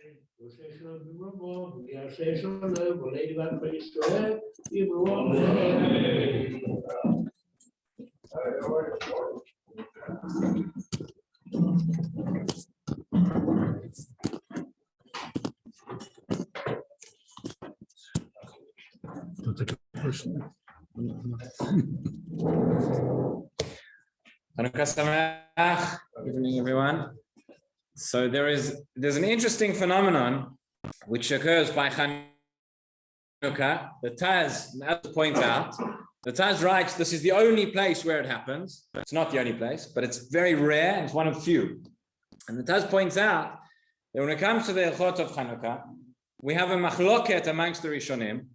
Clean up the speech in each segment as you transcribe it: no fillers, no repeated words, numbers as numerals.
Don't take it personally. Chanukah Sameach. Good evening, everyone. So there's an interesting phenomenon which occurs by Chanukah. The Taz points out. The Taz writes this is the only place where it happens. It's not the only place, but it's very rare and it's one of few. And the Taz points out that when it comes to the Ilchot of Chanukah, we have a machloket amongst the Rishonim.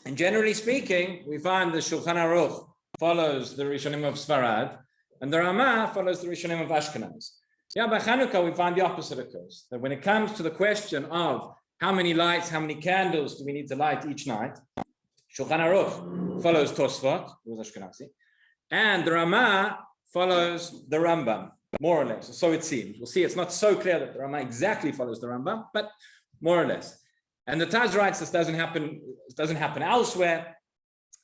And generally speaking, we find the Shulchan Aruch follows the Rishonim of Sfarad, and the Rama follows the Rishonim of Ashkenaz. Yeah, by Chanukah, we find the opposite occurs. That when it comes to the question of how many lights, how many candles do we need to light each night, Shulchan Aruch follows Tosfot, who was Ashkenazi, and the Rama follows the Rambam, more or less. So it seems. We'll see it's not so clear that the Rama exactly follows the Rambam, but more or less. And the Taz writes this doesn't happen elsewhere.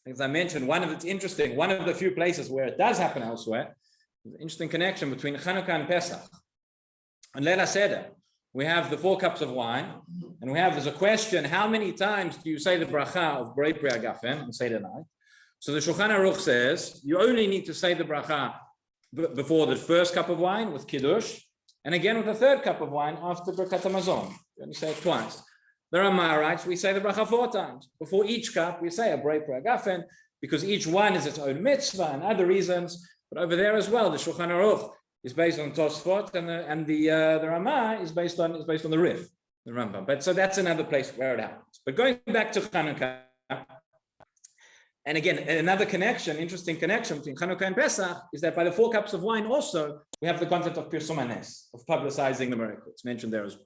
As I mentioned, one of the few places where it does happen elsewhere, there's an interesting connection between Chanukah and Pesach. On Leila Seder, we have the 4 cups of wine, and there's a question, how many times do you say the bracha of Brei Pri Agafen on Seder night? So the Shulchan Aruch says, you only need to say the bracha before the first cup of wine with Kiddush, and again with the 3rd cup of wine after Birkat HaMazon. You only say it twice. The Rama writes, we say the bracha 4 times. Before each cup, we say a Brei Pri Agafen, because each one is its own mitzvah and other reasons. But over there as well, the Shulchan Aruch is based on Tosfot, and the Rama is based on the Rif, the Rambam. But so that's another place where it happens. But going back to Chanukah, and again, another interesting connection between Chanukah and Pesach is that by the 4 cups of wine also, we have the concept of Pirsum Hanes, of publicizing the miracle. It's mentioned there as well.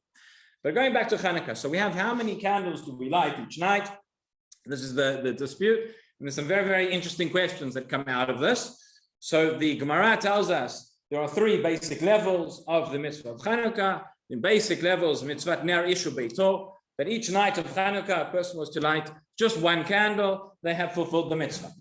But going back to Chanukah, so we have how many candles do we light each night? This is the dispute. And there's some very, very interesting questions that come out of this. So the Gemara tells us there are 3 basic levels of the mitzvah of Chanukah. In basic levels, mitzvah ner ishu beito, that each night of Chanukah, a person was to light just 1 candle, they have fulfilled the mitzvah.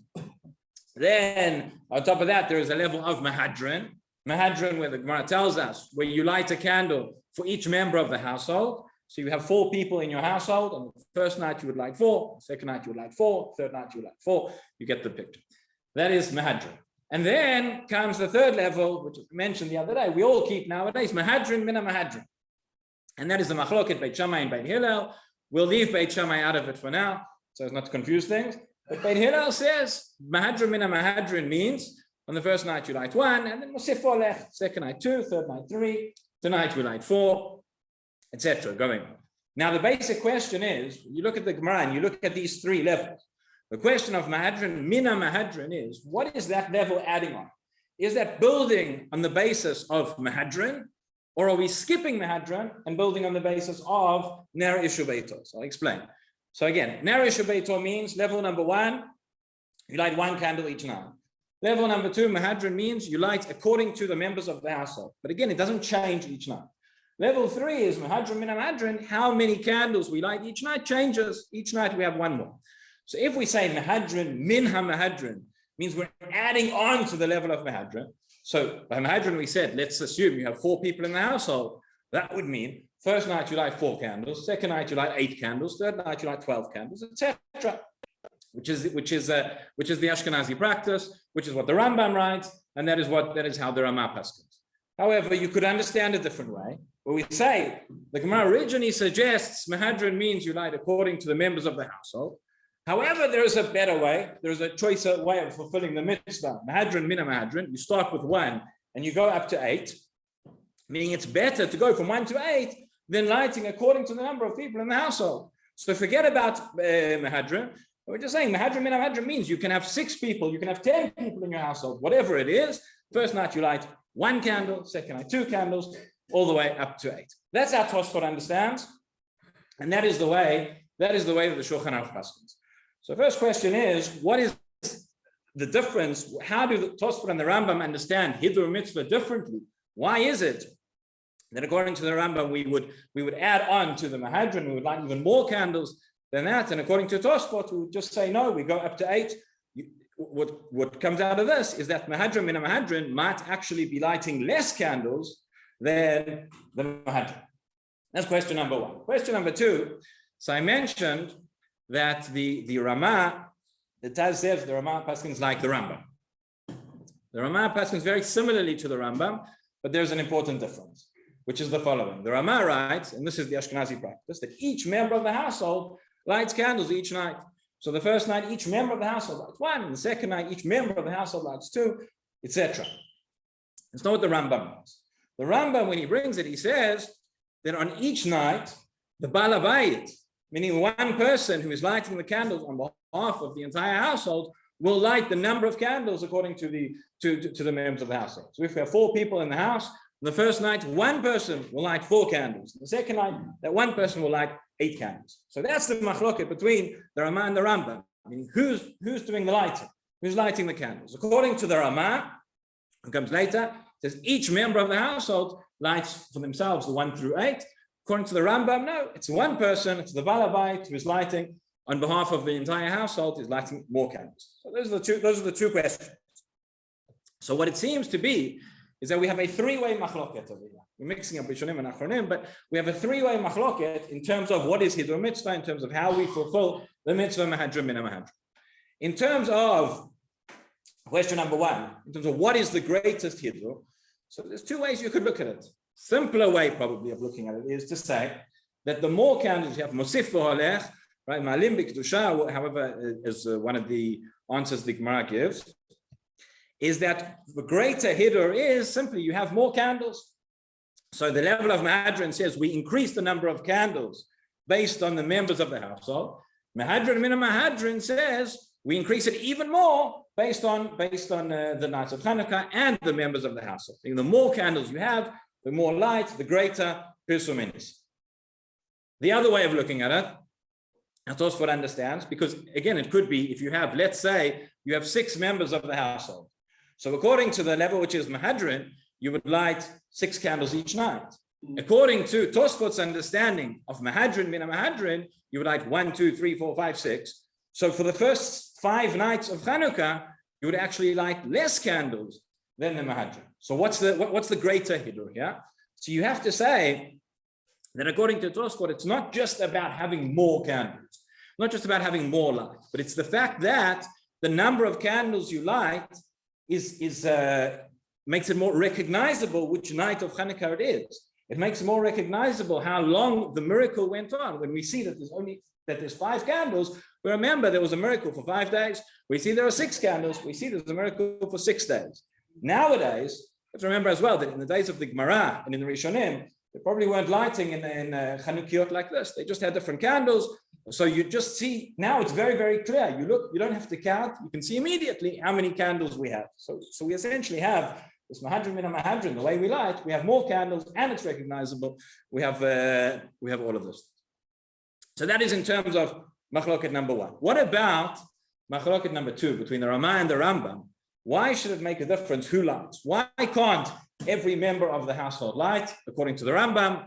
Then, on top of that, there is a level of Mehadrin. Mehadrin, where the Gemara tells us, where you light a candle for each member of the household. So you have 4 people in your household. On the first night, you would light 4. Second night, you would light 4. Third night, you would light 4. You get the picture. That is Mehadrin. And then comes the 3rd level, which was mentioned the other day. We all keep nowadays Mehadrin mina Mehadrin. And that is the machloket Beit Shammai and Beit Hillel. We'll leave Beit Shammai out of it for now, so as not to confuse things. But Beit Hillel says Mehadrin mina Mehadrin means on the first night you light 1, and then Mosif Olech, second night 2, third night 3, tonight we light 4, etc. Going on. Now the basic question is, you look at the Gemara and you look at these 3 levels. The question of Mehadrin, mina Mehadrin is, what is that level adding on? Is that building on the basis of Mehadrin, or are we skipping Mehadrin and building on the basis of Ner Ishu Beito? So I'll explain. So again, Ner Ishu Beito means level number 1, you light 1 candle each night. Level number 2, Mehadrin, means you light according to the members of the household. But again, it doesn't change each night. Level 3 is Mehadrin min Mehadrin. How many candles we light each night changes. Each night we have 1 more. So if we say Mehadrin min Mehadrin, means we're adding on to the level of Mehadrin. So by Mehadrin we said, let's assume you have 4 people in the household. That would mean first night you light 4 candles, second night you light 8 candles, third night you light 12 candles, etc. Which is the Ashkenazi practice, which is what the Rambam writes, and that is how the Rama paskens. However, you could understand a different way, where we say the Gemara originally suggests Mehadrin means you light according to the members of the household. However, there is a better way. There is a choicer way of fulfilling the mitzvah. Mehadrin mina Mehadrin. You start with 1 and you go up to 8, meaning it's better to go from 1 to 8 than lighting according to the number of people in the household. So forget about Mehadrin. We're just saying Mehadrin mina Mehadrin means you can have 6 people, you can have 10 people in your household, whatever it is. First night you light 1 candle, second night 2 candles, all the way up to 8. That's how Tosfot understands, and that is the way that the Shulchan Aruch paskens. So first question is, what is the difference? How do the Tosfot and the Rambam understand Hidur mitzvah differently? Why is it then according to the Rambam, we would add on to the Mehadrin, we would light even more candles than that. And according to Tosfot, we would just say, no, we go up to 8. What comes out of this is that Mehadrin and Mehadrin might actually be lighting less candles than the Mehadrin. That's question number 1. Question number 2, so I mentioned that the Ramah, the Taz says the Ramah pasken is like the Rambam. The Ramah pasken is very similarly to the Rambam, but there's an important difference, which is the following. The Ramah writes, and this is the Ashkenazi practice, that each member of the household lights candles each night. So the first night, each member of the household lights 1, and the second night, each member of the household lights 2, etc. It's not what the Rambam does. The Rambam, when he brings it, he says that on each night, the Balabayit, meaning one person who is lighting the candles on behalf of the entire household, will light the number of candles according to the members of the household. So if we have 4 people in the house, the first night, one person will light 4 candles. The second night, that one person will light 8 candles. So that's the machloket between the Ramah and the Rambam. I mean, who's doing the lighting? Who's lighting the candles? According to the Ramah, who comes later, says each member of the household lights for themselves the 1 through 8. According to the Rambam, no, it's one person, it's the Balabait who is lighting on behalf of the entire household, is lighting more candles. So those are the two questions. So what it seems to be is that we have a 3-way machloket over here. We're mixing up Rishonim and Achronim, but we have a 3-way machloket in terms of what is Hiddur mitzvah, in terms of how we fulfill the mitzvah Mehadrin and Mehadrin. In terms of question number 1, in terms of what is the greatest Hiddur, so there's 2 ways you could look at it. Simpler way probably of looking at it is to say that the more candles you have, Mosif v'holech, right, Ma'alim b'kedusha, however, is one of the answers the Gemara gives, is that the greater Hiddur is simply you have more candles. So the level of Mehadrin says we increase the number of candles based on the members of the household. Mehadrin and Mehadrin says we increase it even more based on the nights of Channuka and the members of the household. The more candles you have, the more light, the greater Pirsum is. The other way of looking at it, and Tosfot understands, because again, it could be if you have, let's say, you have 6 members of the household. So according to the level which is Mehadrin, you would light 6 candles each night. According to Tosfot's understanding of Mehadrin and Mehadrin, you would light 1, 2, 3, 4, 5, 6. So for the first 5 nights of Chanukah, you would actually light less candles than the Mehadrin. So what's the greater Hiddur here? So you have to say that according to Tosfot, it's not just about having more candles, not just about having more light, but it's the fact that the number of candles you light makes it more recognizable which night of Chanukah it is. It makes it more recognizable how long the miracle went on. When we see that there's 5 candles, we remember there was a miracle for 5 days. We see there are 6 candles. We see there's a miracle for 6 days. Nowadays, you have to remember as well that in the days of the Gemara and in the Rishonim, they probably weren't lighting in Chanukiot like this. They just had different candles. So you just see, now it's very, very clear. You look, you don't have to count. You can see immediately how many candles we have. So we essentially have this Mehadrin and Mehadrin, the way we light, we have more candles and it's recognizable. We have all of this. So that is in terms of machloket number 1. What about machloket number 2 between the Ramah and the Rambam? Why should it make a difference who lights? Why can't every member of the household light according to the Rambam?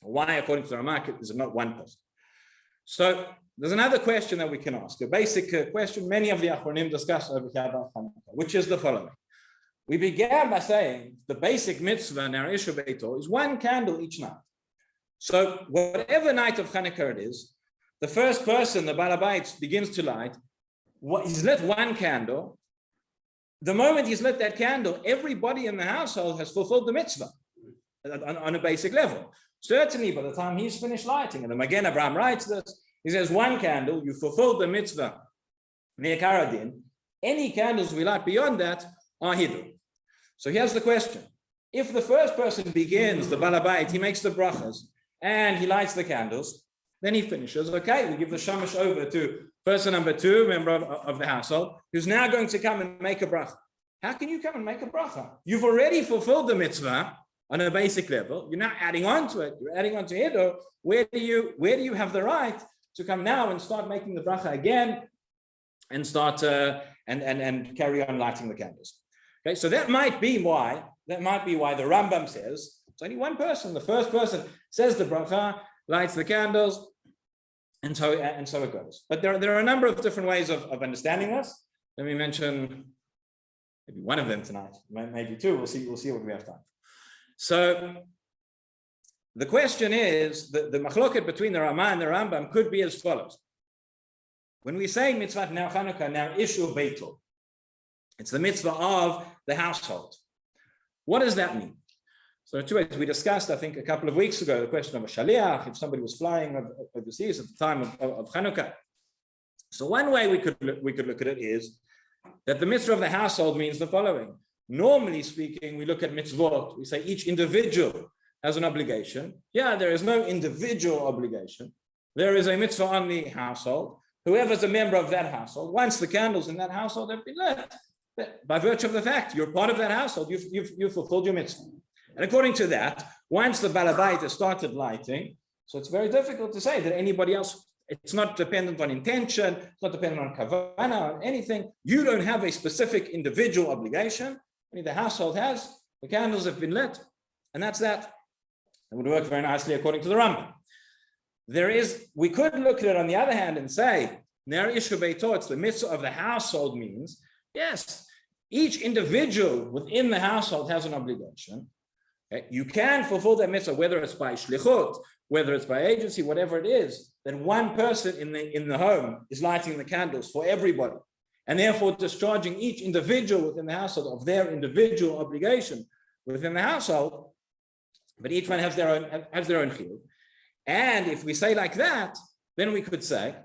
Why, according to the Ramah, is it not one person? So there's another question that we can ask, a basic question many of the Achronim discuss over here about Chanukah, which is the following. We began by saying the basic mitzvah in our Isha Beito is 1 candle each night. So whatever night of Chanukah it is, the first person, the Balabait, begins to light, he's lit 1 candle. The moment he's lit that candle, everybody in the household has fulfilled the mitzvah on a basic level. Certainly by the time he's finished lighting, and the Magen Avraham writes this, he says 1 candle, you fulfilled the mitzvah, Me'akaradin. Any candles we light beyond that are hiddur. So here's the question. If the first person begins, the Balabait, he makes the brachas, and he lights the candles, then he finishes. Okay, we give the shamash over to person number 2, member of the household, who's now going to come and make a bracha. How can you come and make a bracha? You've already fulfilled the mitzvah on a basic level. You're now adding on to it. You're adding on to hiddur. Where do you have the right to come now and start making the bracha again and start and carry on lighting the candles? Okay, so that might be why the Rambam says It's only one person. The first person says the bracha, lights the candles, and so it goes. But there are a number of different ways of understanding this. Let me mention maybe one of them tonight, maybe two. We'll see what we have time. So the question is, the machloket between the Rama and the Rambam could be as follows. When we say mitzvah now Chanukah, now Shiur Beito, it's the mitzvah of the household. What does that mean? So two ways we discussed, I think, a couple of weeks ago, the question of a shaliach, if somebody was flying overseas at the time of Chanukah. So one way we could look at it is that the mitzvah of the household means the following. Normally speaking, we look at mitzvot, we say each individual has an obligation. Yeah, there is no individual obligation. There is a mitzvah on the household. Whoever's a member of that household, once the candles in that household have been lit, by virtue of the fact you're part of that household, you've fulfilled your mitzvah. And according to that, once the balabait has started lighting, so it's very difficult to say that anybody else, it's not dependent on intention, it's not dependent on kavana, or anything. You don't have a specific individual obligation. The household has, the candles have been lit, and that's that. It would work very nicely according to the Rambam. We could look at it on the other hand and say, Ner Shiur Beito, it's the mitzvah of the household means, yes, each individual within the household has an obligation. Okay? You can fulfill that mitzvah, whether it's by shlichut, whether it's by agency, whatever it is, that one person in the home is lighting the candles for everybody, and therefore discharging each individual within the household of their individual obligation within the household, but each one has their own chiyuv. And if we say like that, then we could say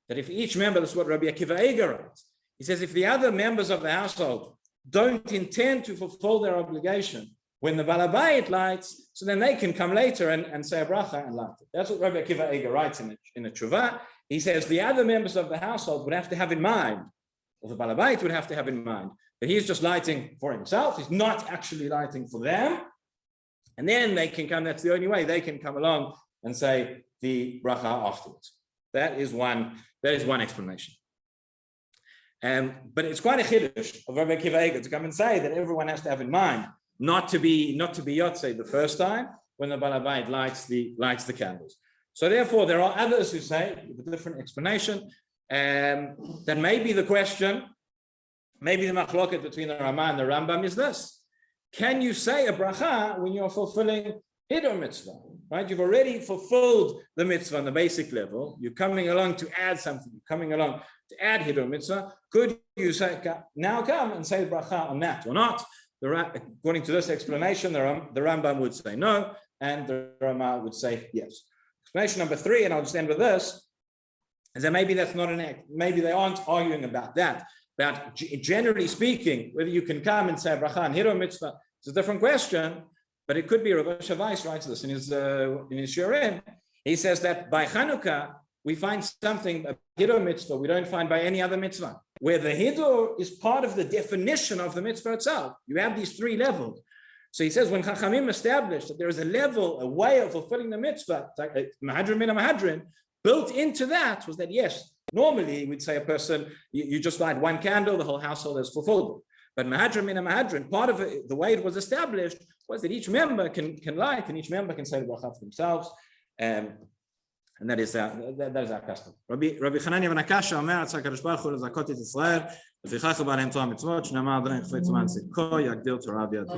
that if each member, that's what Rabbi Kenigsberg writes, he says if the other members of the household don't intend to fulfill their obligation when the balabait lights, so then they can come later and say a bracha and light it. That's what Rabbi Kenigsberg writes in a tshuva. He says the other members of the household would have to have in mind, or the balabait would have to have in mind, that he's just lighting for himself. He's not actually lighting for them. And then they can come, that's the only way they can come along and say the bracha afterwards. That is one explanation. But it's quite a chiddush of Rabbi Kenigsberg to come and say that everyone has to have in mind not to be yotzei the first time when the balabait lights the candles. So therefore, there are others who say with a different explanation that maybe the question, maybe the machloket between the Rama and the Rambam is this: can you say a bracha when you're fulfilling Hidur mitzvah? Right? You've already fulfilled the mitzvah on the basic level. You're coming along to add something. You're coming along to add Hidur mitzvah. Could you say now come and say the bracha on that or not? According to this explanation, the Rambam would say no, and the Rama would say yes. Explanation number 3, and I'll just end with this, is that maybe that's not maybe they aren't arguing about that. But generally speaking, whether you can come and say bracha and Hidur mitzvah, it's a different question. But it could be, Rabbi Shavais writes this in his Shiurim. He says that by Chanukah, we find something, a Hidur mitzvah, we don't find by any other mitzvah, where the Hidur is part of the definition of the mitzvah itself. You have these 3 levels. So he says, when Chachamim established that there is a level, a way of fulfilling the mitzvah, like Mehadrin and Mehadrin, built into that was that, yes, normally we'd say a person, you just light one candle, the whole household has fulfilled it. But Mehadrin and Mehadrin, part of it, the way it was established, was that each member can light and each member can say the bracha for themselves, and that is our custom. Rabbi Chananya ben Akasha אומר, רצה הקדוש ברוך הוא לזכות את ישראל, לפיכך הוא בא להם תורה מצוות, שנאמר אדוני חפץ למען צדקו, יגדיר תורה בידו.